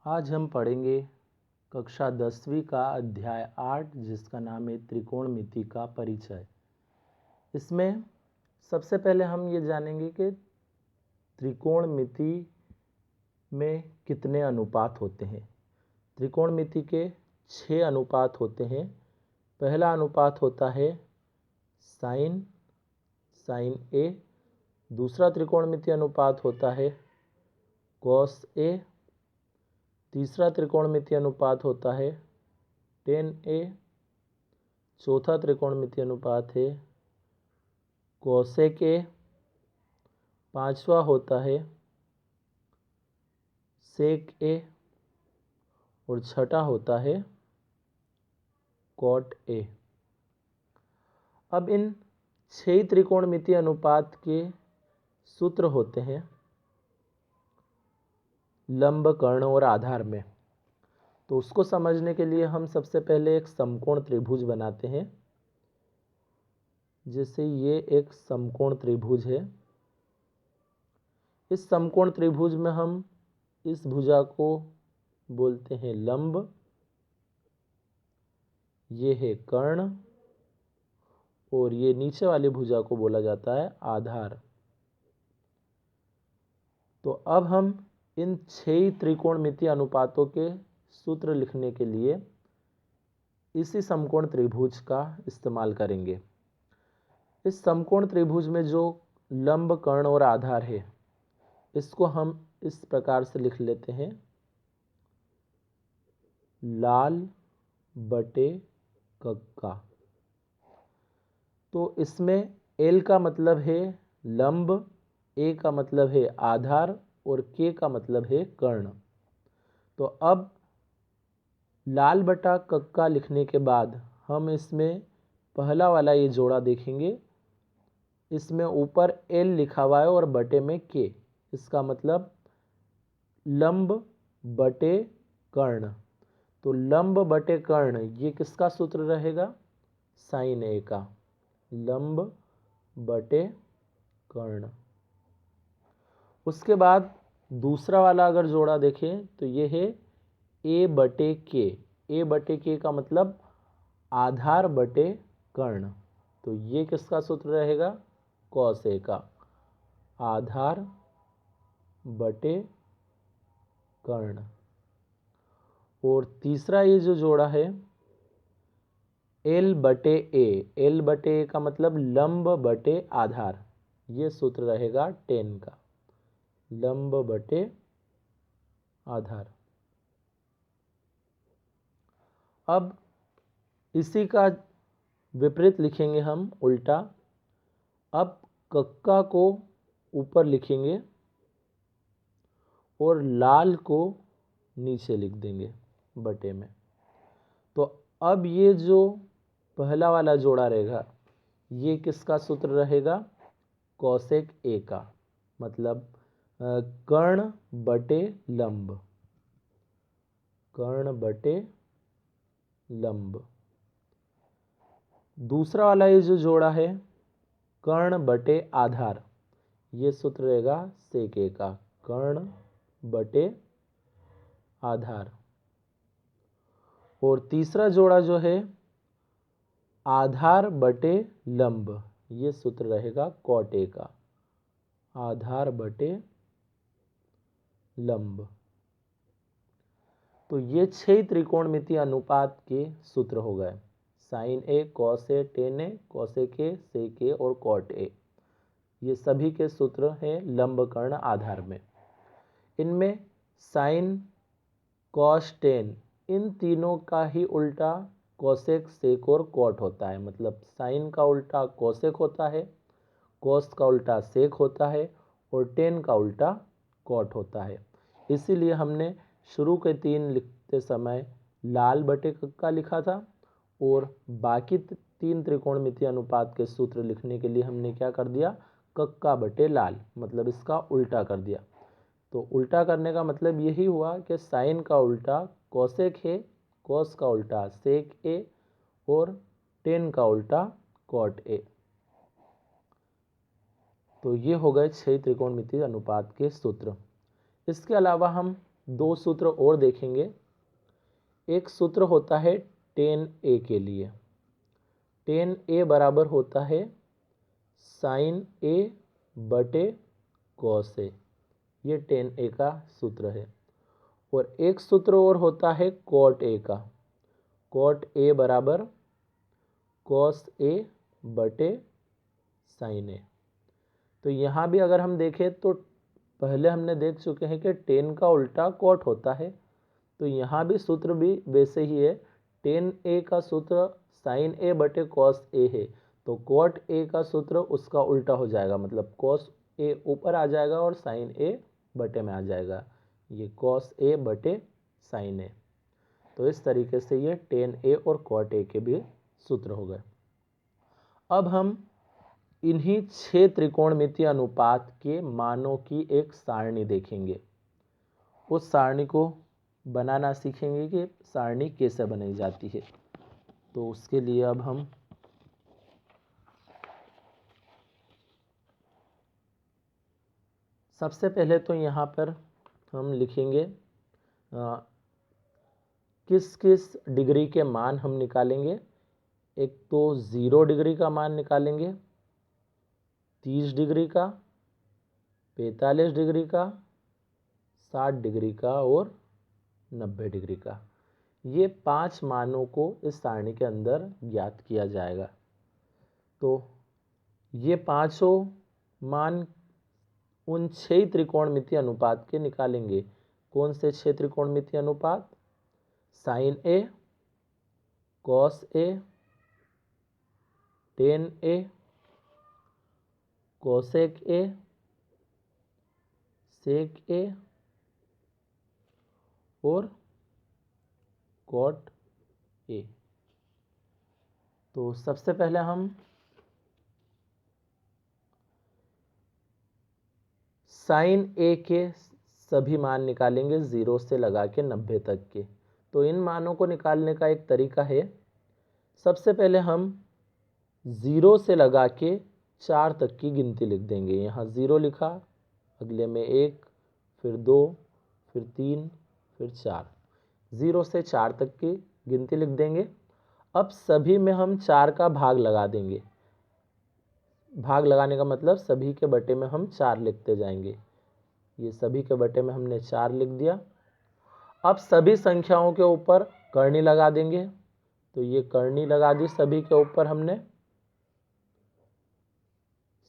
आज हम पढ़ेंगे कक्षा 10वीं का अध्याय 8 जिसका नाम है त्रिकोणमिति का परिचय। इसमें सबसे पहले हम ये जानेंगे कि त्रिकोणमिति में कितने अनुपात होते हैं। त्रिकोणमिति के 6 अनुपात होते हैं। पहला अनुपात होता है साइन ए। दूसरा त्रिकोणमिति अनुपात होता है कॉस ए। तीसरा त्रिकोणमिति अनुपात होता है टेन ए। चौथा त्रिकोणमिति अनुपात है कोसेक ए। पांचवा होता है सेक ए और छठा होता है कॉट ए। अब इन 6 त्रिकोणमिति अनुपात के सूत्र होते हैं लंब, कर्ण और आधार में। तो उसको समझने के लिए हम सबसे पहले एक समकोण त्रिभुज बनाते हैं। जैसे ये एक समकोण त्रिभुज है। इस समकोण त्रिभुज में हम इस भुजा को बोलते हैं लंब, ये है कर्ण और ये नीचे वाली भुजा को बोला जाता है आधार। तो अब हम इन 6 त्रिकोणमिति अनुपातों के सूत्र लिखने के लिए इसी समकोण त्रिभुज का इस्तेमाल करेंगे। इस समकोण त्रिभुज में जो लंब, कर्ण और आधार है इसको हम इस प्रकार से लिख लेते हैं लाल बटे कक्का। तो इसमें एल का मतलब है लंब, ए का मतलब है आधार और के का मतलब है कर्ण। तो अब लाल बटा कक्का लिखने के बाद हम इसमें पहला वाला ये जोड़ा देखेंगे। इसमें ऊपर एल लिखा हुआ है और बटे में के। इसका मतलब लंब बटे कर्ण। तो लंब बटे कर्ण ये किसका सूत्र रहेगा? साइन ए का। लंब बटे कर्ण। उसके बाद दूसरा वाला अगर जोड़ा देखें तो ये है ए बटे के। ए बटे के का मतलब आधार बटे कर्ण। तो ये किसका सूत्र रहेगा? कॉस ए का। आधार बटे कर्ण। और तीसरा ये जो जोड़ा है एल बटे ए। एल बटे ए का मतलब लंब बटे आधार। ये सूत्र रहेगा टेन का। लंब बटे आधार। अब इसी का विपरीत लिखेंगे हम उल्टा। अब कक्का को ऊपर लिखेंगे और लाल को नीचे लिख देंगे बटे में। तो अब ये जो पहला वाला जोड़ा रहेगा ये किसका सूत्र रहेगा? कोसेक ए का। मतलब कर्ण बटे लंब। कर्ण बटे लंब। दूसरा वाला ये जो जोड़ा है कर्ण बटे आधार, ये सूत्र रहेगा सेक ए का। कर्ण बटे आधार। और तीसरा जोड़ा जो है आधार बटे लंब, ये सूत्र रहेगा कॉट ए का। आधार बटे लंब। तो ये 6 त्रिकोणमिति अनुपात के सूत्र हो गए। Sine A, cos A, tan A, cosec A, sec A और कॉट ए। ये सभी के सूत्र हैं लंब, कर्ण, आधार में। इनमें साइन, कॉस, टेन इन तीनों का ही उल्टा कोसेक, सेक और कॉट होता है। मतलब साइन का उल्टा कोसेक होता है, कॉस का उल्टा सेक होता है और टेन का उल्टा कॉट होता है। इसीलिए हमने शुरू के 3 लिखते समय लाल बटे कक्का लिखा था और बाकी 3 त्रिकोणमिति अनुपात के सूत्र लिखने के लिए हमने क्या कर दिया? कक्का बटे लाल, मतलब इसका उल्टा कर दिया। तो उल्टा करने का मतलब यही हुआ कि साइन का उल्टा कोसेक है, कॉस का उल्टा सेक ए और टेन का उल्टा कॉट ए। तो ये हो गए 6 त्रिकोणमिति अनुपात के सूत्र। इसके अलावा हम दो सूत्र और देखेंगे। एक सूत्र होता है tan a के लिए। tan a बराबर होता है sin a बटे cos a। ये tan a का सूत्र है। और एक सूत्र और होता है cot a का। cot a बराबर cos a बटे sin a। तो यहाँ भी अगर हम देखें तो पहले हमने देख चुके हैं कि tan का उल्टा cot होता है, तो यहाँ भी सूत्र भी वैसे ही है। tan a का सूत्र sin a बटे cos a है, तो cot a का सूत्र उसका उल्टा हो जाएगा, मतलब cos a ऊपर आ जाएगा और sin a बटे में आ जाएगा। ये cos a बटे sin a। तो इस तरीके से ये tan a और cot a के भी सूत्र हो गए। अब हम इन्हीं 6 त्रिकोणमितीय अनुपात के मानों की एक सारणी देखेंगे। उस सारणी को बनाना सीखेंगे कि सारणी कैसे बनाई जाती है। तो उसके लिए अब हम सबसे पहले तो यहाँ पर हम लिखेंगे किस किस डिग्री के मान हम निकालेंगे। एक तो 0 डिग्री का मान निकालेंगे, 30 डिग्री का, 45 डिग्री का, 60 डिग्री का और 90 डिग्री का। ये 5 मानों को इस सारणी के अंदर ज्ञात किया जाएगा। तो ये पांचों मान उन 6 त्रिकोणमितीय अनुपात के निकालेंगे। कौन से 6 त्रिकोणमितीय अनुपात? sin a, cos a, tan a, cosec a, sec a और cot a। तो सबसे पहले हम sin a के सभी मान निकालेंगे 0 से लगा के 90 तक के। तो इन मानों को निकालने का एक तरीका है। सबसे पहले हम 0 से लगा के 4 तक की गिनती लिख देंगे। यहाँ 0 लिखा, अगले में 1, फिर 2, फिर 3, फिर 4। 0 से 4 तक की गिनती लिख देंगे। अब सभी में हम 4 का भाग लगा देंगे। भाग लगाने का मतलब सभी के बटे में हम 4 लिखते जाएंगे। ये सभी के बटे में हमने 4 लिख दिया। अब सभी संख्याओं के ऊपर करनी लगा देंगे। तो ये करनी लगा दी सभी के ऊपर हमने,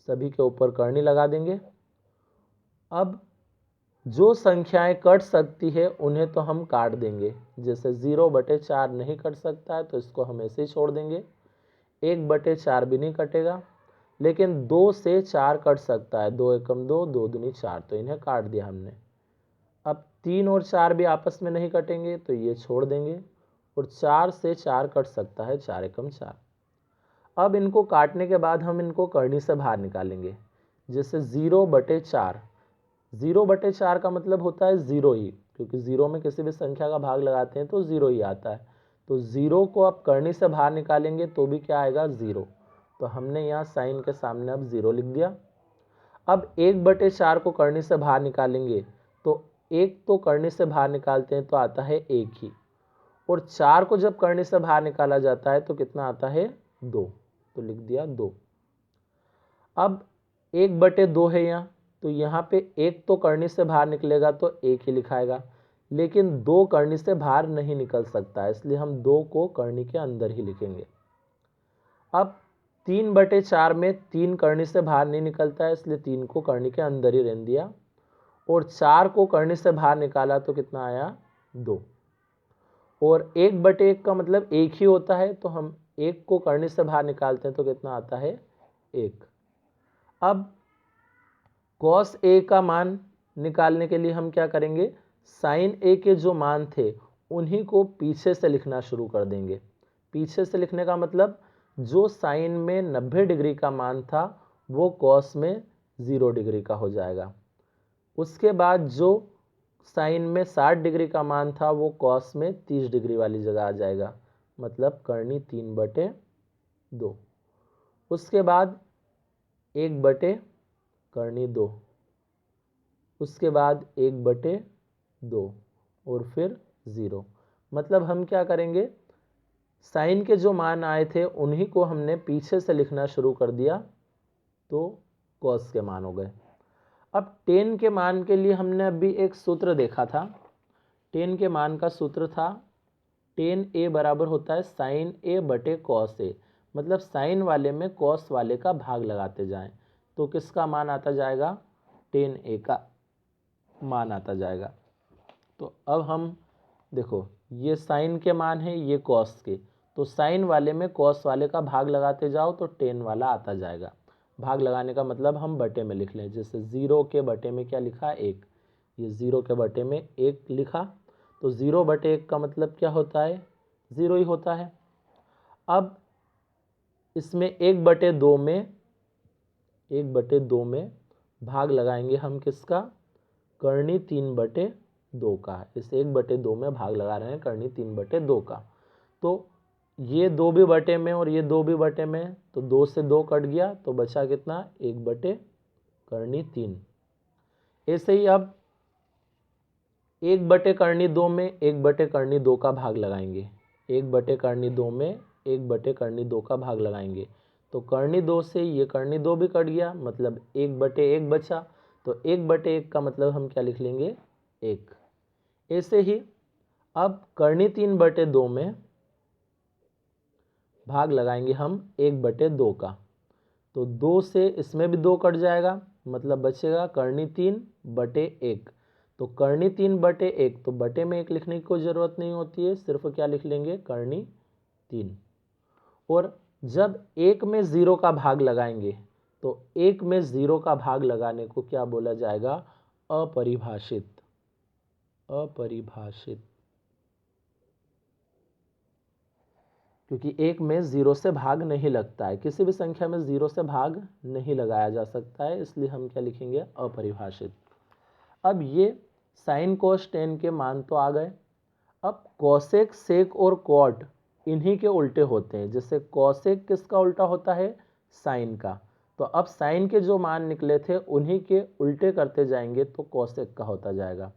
सभी के ऊपर करनी लगा देंगे। अब जो संख्याएं कट सकती है उन्हें तो हम काट देंगे। जैसे 0/4 नहीं कट सकता है तो इसको हम ऐसे ही छोड़ देंगे। 1/4 भी नहीं कटेगा, लेकिन 2 से 4 कट सकता है। 2 एकम 2, 2 दूनी 4, तो इन्हें काट दिया हमने। अब 3 और 4 भी आपस में नहीं कटेंगे तो ये छोड़ देंगे। और 4 से 4 कट सकता है, 4 एकम 4। अब इनको काटने के बाद हम इनको करनी से बाहर निकालेंगे। जैसे 0/4, 0/4 का मतलब होता है 0 ही, क्योंकि 0 में किसी भी संख्या का भाग लगाते हैं तो 0 ही आता है। तो 0 को आप करनी से बाहर निकालेंगे तो भी क्या आएगा? 0। तो हमने यहाँ साइन के सामने अब 0 लिख दिया। अब 1/4 को करनी से बाहर निकालेंगे तो 1 तो करनी से बाहर निकालते हैं तो आता है 1 ही, और 4 को जब करनी से बाहर निकाला जाता है तो कितना आता है? 2। तो लिख दिया 2। अब 1/2 है यहाँ, तो यहाँ पे 1 तो करनी से बाहर निकलेगा तो 1 ही लिखाएगा, लेकिन 2 करनी से बाहर नहीं निकल सकता है, इसलिए हम 2 को करनी के अंदर ही लिखेंगे। अब 3/4 में 3 करनी से बाहर नहीं निकलता है, इसलिए 3 को करनी के अंदर ही रहने दिया। और 4 को करनी से बाहर निकाला तो कितना आया? 2। और 1/1 का मतलब 1 ही होता है, तो हम 1 को करनी से बाहर निकालते हैं तो कितना आता है? 1। अब cos a का मान निकालने के लिए हम क्या करेंगे? sin a के जो मान थे उन्हीं को पीछे से लिखना शुरू कर देंगे। पीछे से लिखने का मतलब जो साइन में 90 डिग्री का मान था वो cos में 0 डिग्री का हो जाएगा। उसके बाद जो साइन में 60 डिग्री का मान था वो cos में 30 डिग्री वाली जगह आ जाएगा, मतलब करनी 3/2। उसके बाद 1/करनी 2, उसके बाद 1/2, और फिर 0। मतलब हम क्या करेंगे, साइन के जो मान आए थे उन्हीं को हमने पीछे से लिखना शुरू कर दिया, तो कॉस के मान हो गए। अब टेन के मान के लिए हमने अभी एक सूत्र देखा था। टेन के मान का सूत्र था टेन ए बराबर होता है साइन ए बटे कॉस ए। मतलब साइन वाले में कॉस वाले का भाग लगाते जाएं, तो किसका मान आता जाएगा, टेन ए का मान आता जाएगा। तो अब हम देखो, ये साइन के मान है, ये कॉस के, तो साइन वाले में कॉस वाले का भाग लगाते जाओ तो टेन वाला आता जाएगा। भाग लगाने का मतलब हम बटे में लिख लें, जैसे 0 के बटे में क्या लिखा, 1। ये 0 के बटे में 1 लिखा, तो 0 बटे 1 का मतलब क्या होता है, 0 ही होता है। अब इसमें 1/2 में भाग लगाएंगे हम किसका, करनी 3/2 का। इस 1/2 में भाग लगा रहे हैं करनी 3/2 का। तो ये 2 भी बटे में और ये 2 भी बटे में, तो 2 से 2 कट गया, तो बचा कितना, 1/3। ऐसे ही अब 1/2 में 1/2 का भाग लगाएंगे। 1/2 में 1/2 का भाग लगाएंगे, तो करनी 2 से ये करनी 2 भी कट गया, मतलब 1/1 बचा। तो 1/1 का मतलब हम क्या लिख लेंगे, 1। ऐसे ही अब करनी 3/2 में भाग लगाएंगे हम 1/2 का, तो 2 से इसमें भी 2 कट जाएगा, मतलब बचेगा करनी 3/1। तो करनी 3/1, तो बटे में 1 लिखने की कोई ज़रूरत नहीं होती है, सिर्फ क्या लिख लेंगे, करनी 3। और जब 1 में 0 का भाग लगाएंगे, तो 1 में 0 का भाग लगाने को क्या बोला जाएगा, अपरिभाषित। अपरिभाषित, क्योंकि 1 में 0 से भाग नहीं लगता है, किसी भी संख्या में 0 से भाग नहीं लगाया जा सकता है, इसलिए हम क्या लिखेंगे, अपरिभाषित। अब ये साइन कोस टेन के मान तो आ गए। अब कोसेक, सेक और कॉट इन्हीं के उल्टे होते हैं। जैसे कोसेक किसका उल्टा होता है, साइन का। तो अब साइन के जो मान निकले थे उन्हीं के उल्टे करते जाएंगे तो कोसेक का होता जाएगा।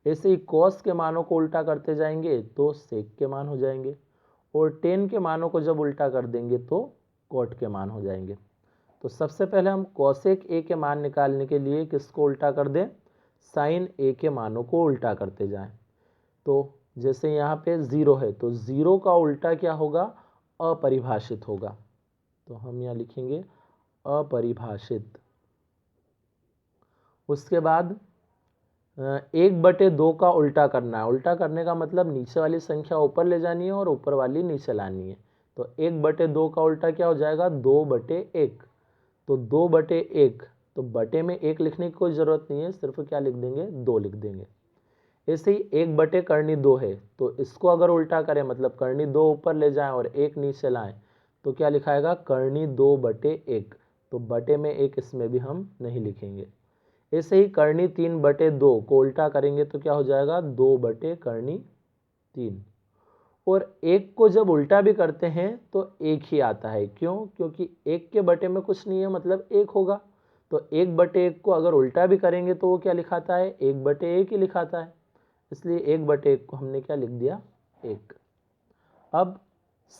ऐसे ही कोस के मानों को उल्टा करते जाएंगे तो सेक के मान हो जाएंगे, और टेन के मानों को जब उल्टा कर देंगे तो कॉट के मान हो जाएंगे। तो सबसे पहले हम कोसेक ए के मान निकालने के लिए किसको उल्टा कर दें, साइन ए के मानों को उल्टा करते जाएं। तो जैसे यहाँ पे 0 है, तो 0 का उल्टा क्या होगा, अपरिभाषित होगा। तो हम यहाँ लिखेंगे अपरिभाषित। उसके बाद 1/2 का उल्टा करना है। उल्टा करने का मतलब नीचे वाली संख्या ऊपर ले जानी है और ऊपर वाली नीचे लानी है। तो 1/2 का उल्टा क्या हो जाएगा, 2/1। तो 2/1, तो बटे में 1 लिखने की कोई ज़रूरत नहीं है, सिर्फ क्या लिख देंगे, 2 लिख देंगे। ऐसे ही 1/2 है, तो इसको अगर उल्टा करें, मतलब करनी 2 ऊपर ले जाएं और 1 नीचे लाएं, तो क्या लिखाएगा, करनी 2/1। तो बटे में 1 इसमें भी हम नहीं लिखेंगे। ऐसे ही करनी 3/2 को उल्टा करेंगे तो क्या हो जाएगा, 2/3। और 1 को जब उल्टा भी करते हैं तो 1 ही आता है। क्यों, क्योंकि 1 के बटे में कुछ नहीं है, मतलब 1 होगा। तो 1/1 को अगर उल्टा भी करेंगे तो वो क्या लिखाता है, 1/1 ही लिखाता है, इसलिए 1/1 को हमने क्या लिख दिया, 1। अब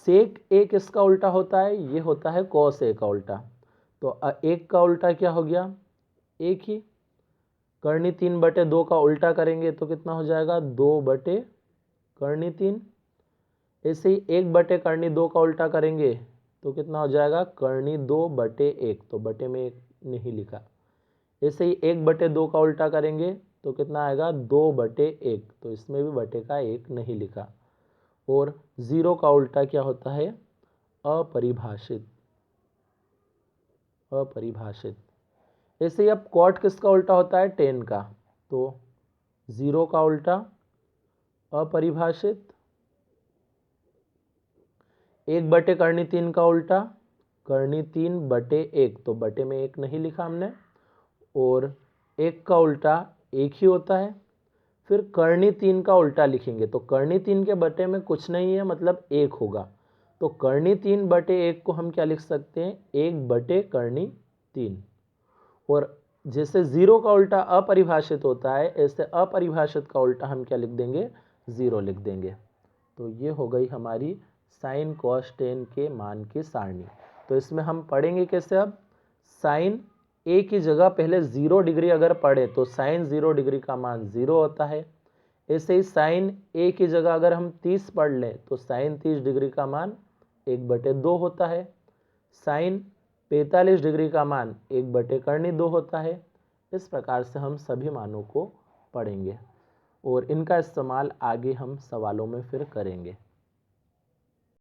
सेक ए किसका उल्टा होता है, ये होता है कॉस ए का उल्टा। तो 1 का उल्टा क्या हो गया, 1 ही। करनी 3/2 का उल्टा करेंगे तो कितना हो जाएगा, 2/3। ऐसे ही 1/2 का उल्टा करेंगे तो कितना हो जाएगा, करनी 2/1। तो बटे में 1 नहीं लिखा। ऐसे ही 1/2 का उल्टा करेंगे तो कितना आएगा, 2/1। तो इसमें भी बटे का 1 नहीं लिखा। और 0 का उल्टा क्या होता है, अपरिभाषित। अपरिभाषित। ऐसे ही अब कॉट किसका उल्टा होता है, 10 का। तो 0 का उल्टा अपरिभाषित। 1/3 का उल्टा करनी 3/1। तो बटे में 1 नहीं लिखा हमने। और 1 का उल्टा 1 ही होता है। फिर करनी 3 का उल्टा लिखेंगे तो करनी 3 के बटे में कुछ नहीं है, मतलब 1 होगा। तो करनी 3/1 को हम क्या लिख सकते हैं, 1/3। और जैसे जीरो का उल्टा अपरिभाषित होता है, ऐसे अपरिभाषित का उल्टा हम क्या लिख देंगे, जीरो लिख देंगे। तो ये हो गई हमारी साइन कॉस टेन के मान की सारणी। तो इसमें हम पढ़ेंगे कैसे, अब साइन ए की जगह पहले 0 डिग्री अगर पढ़े तो साइन 0 डिग्री का मान 0 होता है। ऐसे ही साइन ए की जगह अगर हम 30 पढ़ लें तो साइन 30 डिग्री का मान 1/2 होता है। साइन 45 डिग्री का मान 1/2 होता है। इस प्रकार से हम सभी मानों को पढ़ेंगे और इनका इस्तेमाल आगे हम सवालों में फिर करेंगे।